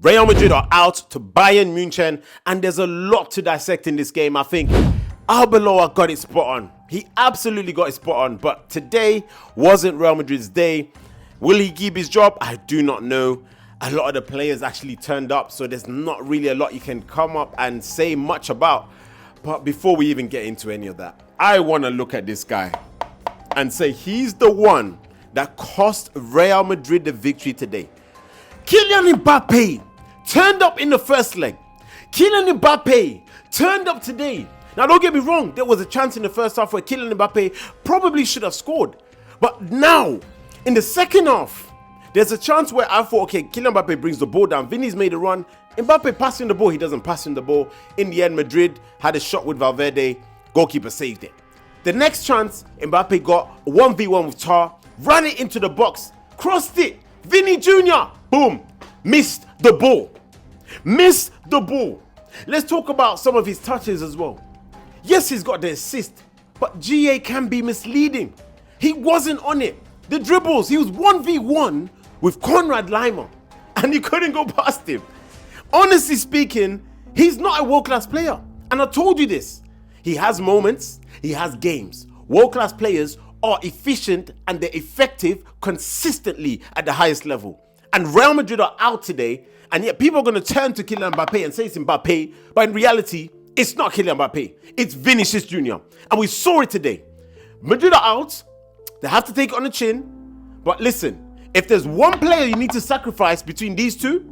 Real Madrid are out to Bayern Munich, and there's a lot to dissect in this game. I think Arbeloa got it spot on. He absolutely got it spot on, but today wasn't Real Madrid's day. Will he keep his job? I do not know. A lot of the players actually turned up, so there's not really a lot you can come up and say much about. But before we even get into any of that, I want to look at this guy and say he's the one that cost Real Madrid the victory today. Kylian Mbappe turned up in the first leg. Kylian Mbappe turned up today. Now, don't get me wrong. There was a chance in the first half where Kylian Mbappe probably should have scored. But now, in the second half, there's a chance where I thought, okay, Kylian Mbappe brings the ball down. Vini's made a run. Mbappe passing the ball. He doesn't pass him the ball. In the end, Madrid had a shot with Valverde. Goalkeeper saved it. The next chance, Mbappe got 1v1 with Tar. Ran it into the box. Crossed it. Vini Jr. Boom. Missed the ball. Missed the ball. Let's talk about some of his touches as well. Yes, he's got the assist, but GA can be misleading. He wasn't on it. The dribbles, he was 1v1 with Konrad Laimer, and he couldn't go past him. Honestly speaking, he's not a world-class player. And I told you this. He has moments, he has games. World-class players are efficient and they're effective consistently at the highest level. And Real Madrid are out today, and yet people are going to turn to Kylian Mbappe and say it's Mbappe, but in reality, it's not Kylian Mbappe. It's Vinicius Jr. And we saw it today. Madrid are out. They have to take it on the chin. But listen, if there's one player you need to sacrifice between these two,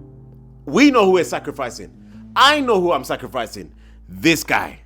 we know who we're sacrificing. I know who I'm sacrificing. This guy.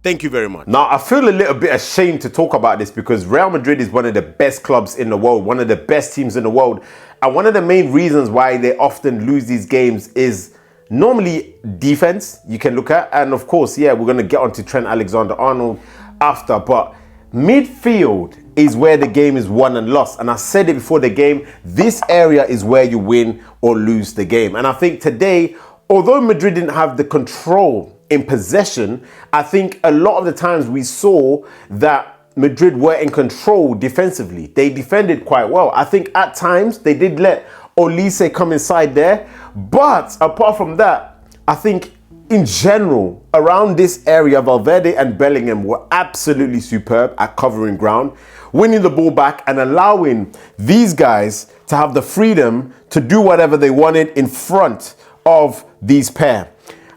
Thank you very much. Now, I feel a little bit ashamed to talk about this because Real Madrid is one of the best clubs in the world, one of the best teams in the world. And one of the main reasons why they often lose these games is normally defense you can look at. And of course, yeah, we're going to get on to Trent Alexander-Arnold after. But midfield is where the game is won and lost. And I said it before the game, this area is where you win or lose the game. And I think today, although Madrid didn't have the control in possession, I think a lot of the times we saw that Madrid were in control defensively. They defended quite well. I think at times they did let Olise come inside there. But apart from that, I think in general, around this area, Valverde and Bellingham were absolutely superb at covering ground, winning the ball back and allowing these guys to have the freedom to do whatever they wanted in front of these pair.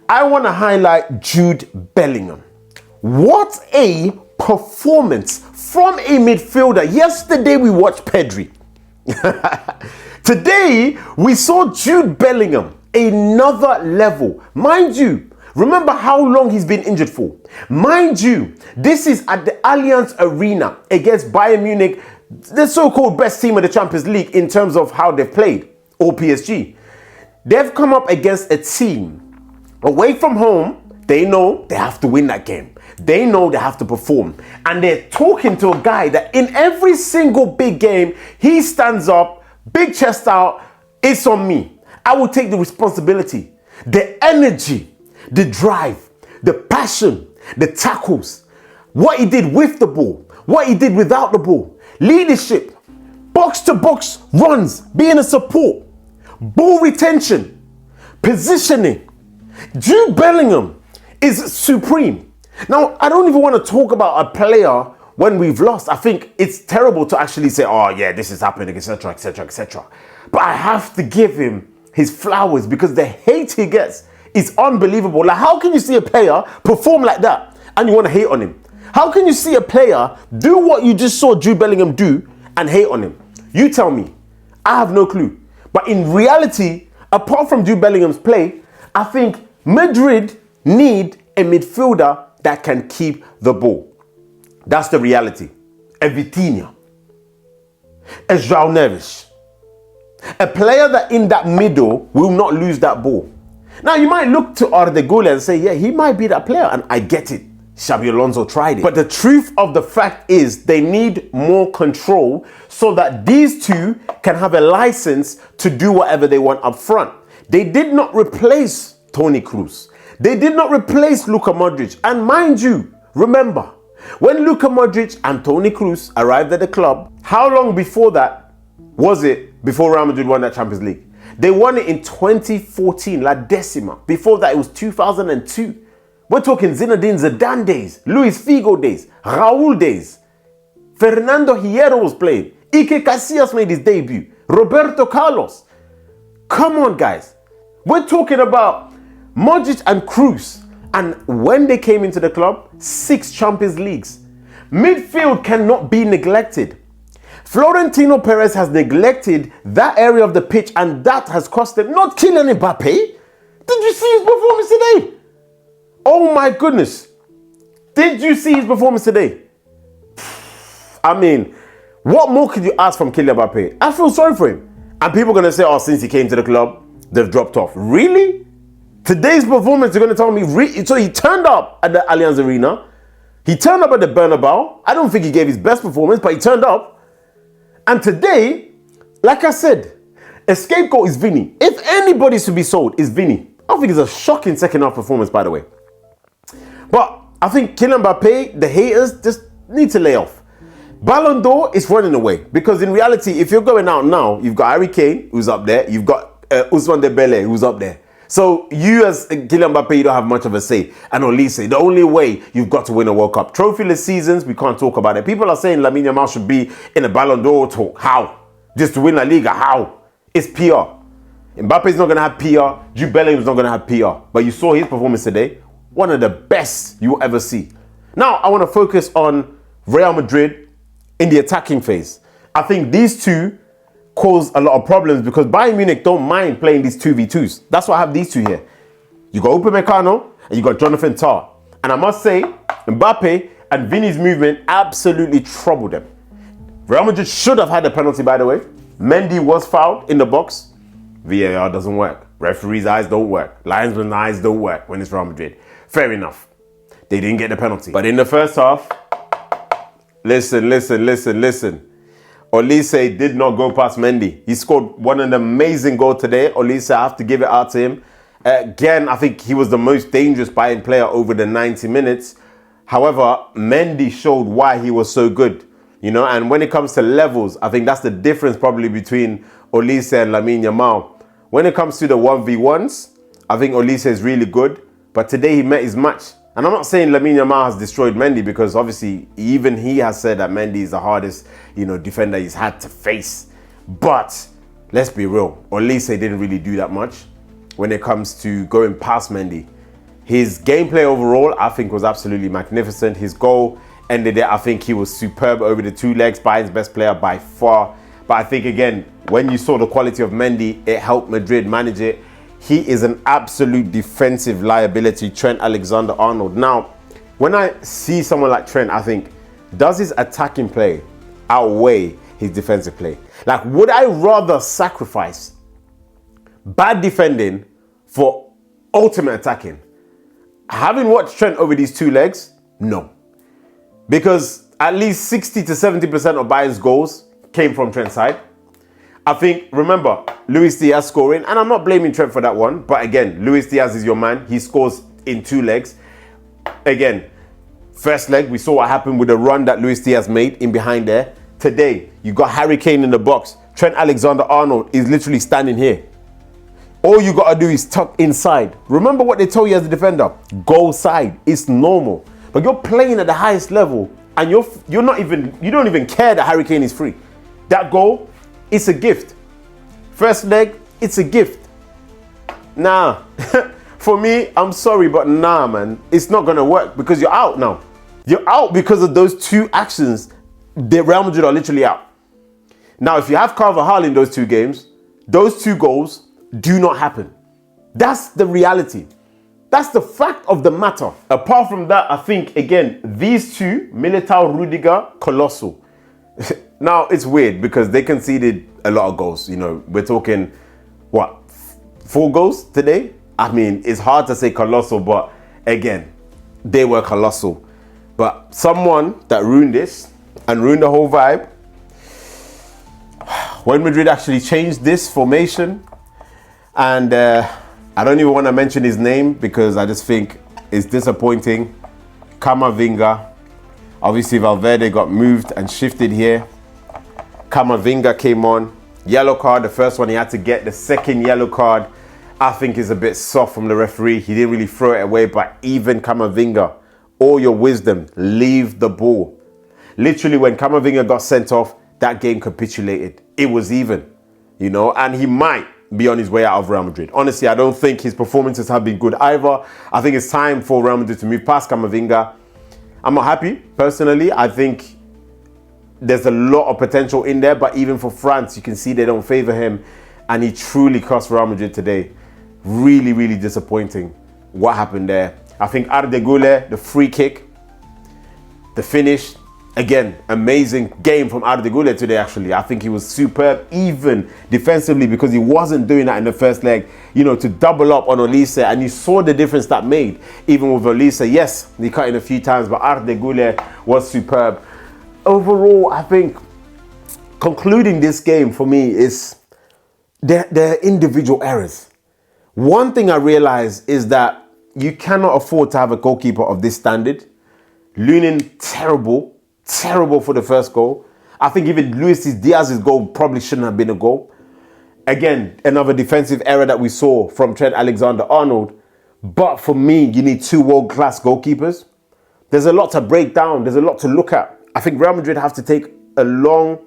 I want to highlight Jude Bellingham. What a performance from a midfielder. Yesterday we watched Pedri. Today we saw Jude Bellingham, another level. Mind you, remember how long he's been injured for. Mind you, this is at the Allianz Arena against Bayern Munich, the so-called best team of the Champions League in terms of how they've played, or PSG. They've come up against a team away from home. They know they have to win that game. They know they have to perform. And they're talking to a guy that in every single big game, he stands up, big chest out, it's on me. I will take the responsibility. The energy, the drive, the passion, the tackles, what he did with the ball, what he did without the ball, leadership, box-to-box runs, being a support, ball retention, positioning. Jude Bellingham is supreme. Now, I don't even want to talk about a player when we've lost. I think it's terrible to actually say, oh yeah, this is happening, etc., etc., etc. But I have to give him his flowers because the hate he gets is unbelievable. Like, how can you see a player perform like that and you want to hate on him? How can you see a player do what you just saw Jude Bellingham do and hate on him? You tell me. I have no clue. But in reality, apart from Jude Bellingham's play, I think Madrid need a midfielder that can keep the ball. That's the reality. A Vitinha, a João Neves, a player that in that middle will not lose that ball. Now you might look to Ardegola and say, yeah, he might be that player, and I get it. Xabi Alonso tried it. But the truth of the fact is they need more control so that these two can have a license to do whatever they want up front. They did not replace Toni Kroos. They did not replace Luka Modric. And mind you, remember, when Luka Modric and Toni Kroos arrived at the club, how long before that was it before Real Madrid won that Champions League? They won it in 2014, La Decima. Before that, it was 2002. We're talking Zinedine Zidane days, Luis Figo days, Raul days. Fernando Hierro was playing. Ike Casillas made his debut. Roberto Carlos. Come on, guys. We're talking about Modric and Cruz. And when they came into the club, 6 Champions Leagues. Midfield cannot be neglected. Florentino Perez has neglected that area of the pitch, and that has cost them, not Kylian Mbappe. Did you see his performance today? Oh my goodness. Did you see his performance today? I mean, what more could you ask from Kylian Mbappe? I feel sorry for him. And people are going to say, oh, since he came to the club, they've dropped off. Really? Today's performance, you're going to tell me, so he turned up at the Allianz Arena. He turned up at the Bernabeu. I don't think he gave his best performance, but he turned up. And today, like I said, a scapegoat is Vini. If anybody's to be sold, it's Vini. I think it's a shocking second half performance, by the way. But I think Kylian Mbappe, the haters, just need to lay off. Ballon d'Or is running away. Because in reality, if you're going out now, you've got Harry Kane, who's up there. You've got Ousmane Dembele, who's up there. So you as Kylian Mbappe, you don't have much of a say. And Olise, the only way you've got to win a World Cup. Trophyless seasons, we can't talk about it. People are saying Lamine Yamal should be in a Ballon d'Or talk. How? Just to win La Liga, how? It's PR. Mbappe's not going to have PR. Jude Bellingham's not going to have PR. But you saw his performance today. One of the best you will ever see. Now, I want to focus on Real Madrid in the attacking phase. I think these two cause a lot of problems because Bayern Munich don't mind playing these 2v2s. That's why I have these two here. You got Upamecano and you got Jonathan Tah. And I must say, Mbappe and Vini's movement absolutely troubled them. Real Madrid should have had a penalty, by the way. Mendy was fouled in the box. VAR doesn't work. Referees' eyes don't work. Linesmen's eyes don't work when it's Real Madrid. Fair enough. They didn't get the penalty. But in the first half, listen. Olise did not go past Mendy. He scored one an amazing goal today. Olise, I have to give it out to him. Again, I think he was the most dangerous Bayern player over the 90 minutes. However, Mendy showed why he was so good. You know, and when it comes to levels, I think that's the difference probably between Olise and Lamine Yamal. When it comes to the 1v1s, I think Olise is really good. But today he met his match. And I'm not saying Lamine Yamal has destroyed Mendy because obviously even he has said that Mendy is the hardest, defender he's had to face. But let's be real, Olise didn't really do that much when it comes to going past Mendy. His gameplay overall, I think, was absolutely magnificent. His goal ended it. I think he was superb over the 2 legs, Bayern's best player by far. But I think, again, when you saw the quality of Mendy, it helped Madrid manage it. He is an absolute defensive liability, Trent Alexander-Arnold. Now, when I see someone like Trent, I think, does his attacking play outweigh his defensive play? Like, would I rather sacrifice bad defending for ultimate attacking? Having watched Trent over these 2 legs, no. Because at least 60 to 70% of Bayern's goals came from Trent's side. I think, remember, Luis Diaz scoring, and I'm not blaming Trent for that one, but again, Luis Diaz is your man. He scores in 2 legs. Again, first leg, we saw what happened with the run that Luis Diaz made in behind there. Today, you got Harry Kane in the box. Trent Alexander-Arnold is literally standing here. All you got to do is tuck inside. Remember what they told you as a defender. Go side. It's normal. But you're playing at the highest level, and you don't even care that Harry Kane is free. That goal, it's a gift. First leg, it's a gift. Nah, for me, I'm sorry, but nah, man. It's not going to work because you're out now. You're out because of those 2 actions. The Real Madrid are literally out. Now, if you have Carvajal in those 2 games, those 2 goals do not happen. That's the reality. That's the fact of the matter. Apart from that, I think, again, these 2, Militao Rudiger, colossal. Now, it's weird because they conceded a lot of goals. We're talking, 4 goals today? I mean, it's hard to say colossal, but again, they were colossal. But someone that ruined this and ruined the whole vibe, when Madrid actually changed this formation, and I don't even want to mention his name because I just think it's disappointing. Camavinga. Obviously, Valverde got moved and shifted here. Camavinga came on. Yellow card, the first one he had to get. The second yellow card, I think, is a bit soft from the referee. He didn't really throw it away, but even Camavinga, all your wisdom, leave the ball. Literally, when Camavinga got sent off, that game capitulated. It was even, you know, and he might be on his way out of Real Madrid. Honestly, I don't think his performances have been good either. I think it's time for Real Madrid to move past Camavinga. I'm not happy, personally. I think there's a lot of potential in there, but even for France, you can see they don't favour him, and he truly cost Real Madrid today. Really, really disappointing what happened there. I think Arda Güler, the free kick, the finish, again, amazing game from Arda Güler today, actually. I think he was superb, even defensively, because he wasn't doing that in the first leg, you know, to double up on Olise, and you saw the difference that made, even with Olise. Yes, he cut in a few times, but Arda Güler was superb. Overall, I think concluding this game for me is their individual errors. One thing I realized is that you cannot afford to have a goalkeeper of this standard. Lunin, terrible for the first goal. I think even Luis Diaz's goal probably shouldn't have been a goal. Again, another defensive error that we saw from Trent Alexander-Arnold. But for me, you need two world-class goalkeepers. There's a lot to break down. There's a lot to look at. I think Real Madrid have to take a long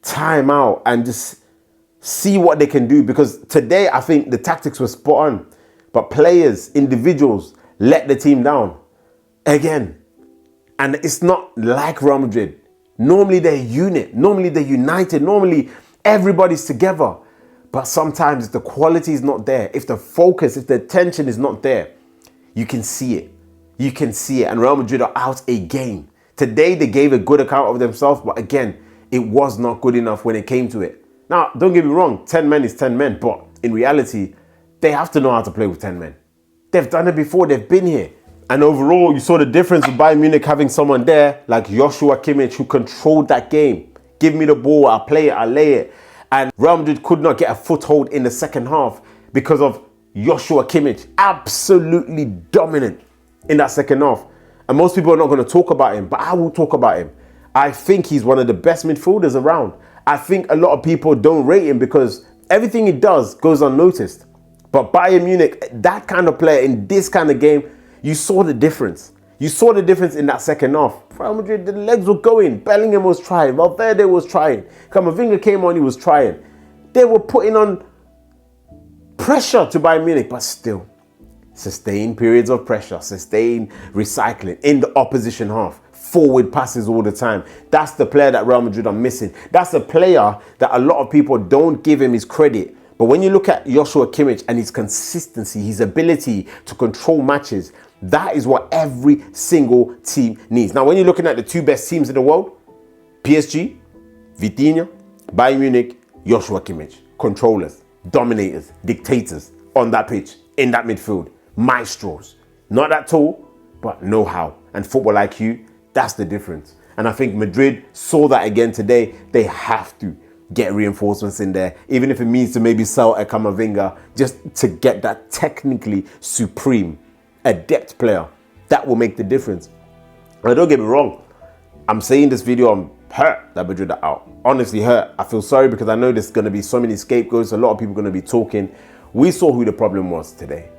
time out and just see what they can do, because today I think the tactics were spot on, but players, individuals, let the team down again. And it's not like Real Madrid. Normally they're a unit, normally they're united, normally everybody's together, but sometimes if the quality is not there, if the focus, if the attention is not there, you can see it. You can see it, and Real Madrid are out a game. Today they gave a good account of themselves, but again, it was not good enough when it came to it. Now, don't get me wrong, 10 men is 10 men, but in reality, they have to know how to play with 10 men. They've done it before, they've been here. And overall, you saw the difference with Bayern Munich having someone there like Joshua Kimmich who controlled that game. Give me the ball, I'll play it, I'll lay it. And Real Madrid could not get a foothold in the second half because of Joshua Kimmich. Absolutely dominant in that second half. And most people are not going to talk about him, but I will talk about him. I think he's one of the best midfielders around. I think a lot of people don't rate him because everything he does goes unnoticed. But Bayern Munich, that kind of player in this kind of game, you saw the difference. You saw the difference in that second half. Real Madrid, the legs were going. Bellingham was trying. Valverde was trying. Camavinga came on, he was trying. They were putting on pressure to Bayern Munich, but still, sustained periods of pressure, sustained recycling in the opposition half. Forward passes all the time. That's the player that Real Madrid are missing. That's a player that a lot of people don't give him his credit. But when you look at Joshua Kimmich and his consistency, his ability to control matches, that is what every single team needs. Now, when you're looking at the two best teams in the world, PSG, Vitinha, Bayern Munich, Joshua Kimmich, controllers, dominators, dictators on that pitch, in that midfield, maestros. Not that tall, but know-how and football IQ. That's the difference. And I think Madrid saw that again today. They have to get reinforcements in there, even if it means to maybe sell a Camavinga just to get that technically supreme, adept player. That will make the difference. And don't get me wrong, I'm saying this video, I'm hurt that Madrid are out. Honestly hurt. I feel sorry because I know there's going to be so many scapegoats. A lot of people are going to be talking. We saw who the problem was today.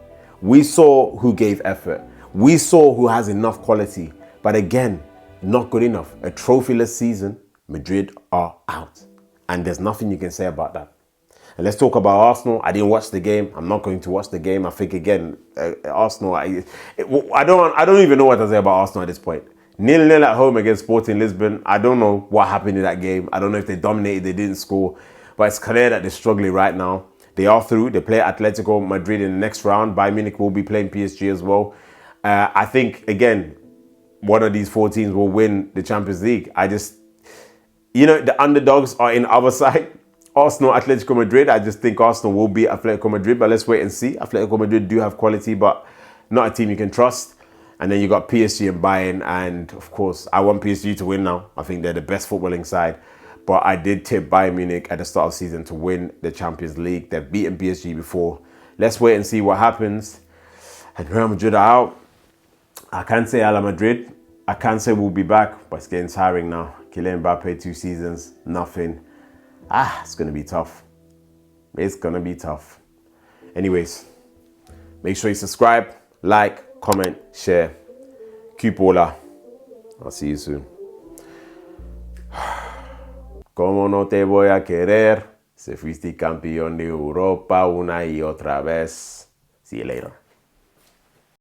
We saw who gave effort. We saw who has enough quality. But again, not good enough. A trophyless season, Madrid are out. And there's nothing you can say about that. And let's talk about Arsenal. I didn't watch the game. I'm not going to watch the game. I think, again, Arsenal, I don't even know what to say about Arsenal at this point. 0-0 at home against Sporting Lisbon. I don't know what happened in that game. I don't know if they dominated, they didn't score. But it's clear that they're struggling right now. They are through. They play Atletico Madrid in the next round. Bayern Munich will be playing PSG as well. I think, again, one of these four teams will win the Champions League. The underdogs are in our side. Arsenal, Atletico Madrid. I just think Arsenal will beat Atletico Madrid, but let's wait and see. Atletico Madrid do have quality, but not a team you can trust. And then you got PSG and Bayern, and of course, I want PSG to win now. I think they're the best footballing side. But I did tip Bayern Munich at the start of the season to win the Champions League. They've beaten PSG before. Let's wait and see what happens. And Real Madrid are out. I can't say a la Madrid. I can't say we'll be back, but it's getting tiring now. Kylian Mbappe, 2 seasons, nothing. It's going to be tough. It's going to be tough. Anyways, make sure you subscribe, like, comment, share. Cupola. I'll see you soon. ¿Cómo no te voy a querer? Si fuiste campeón de Europa una y otra vez. See you later.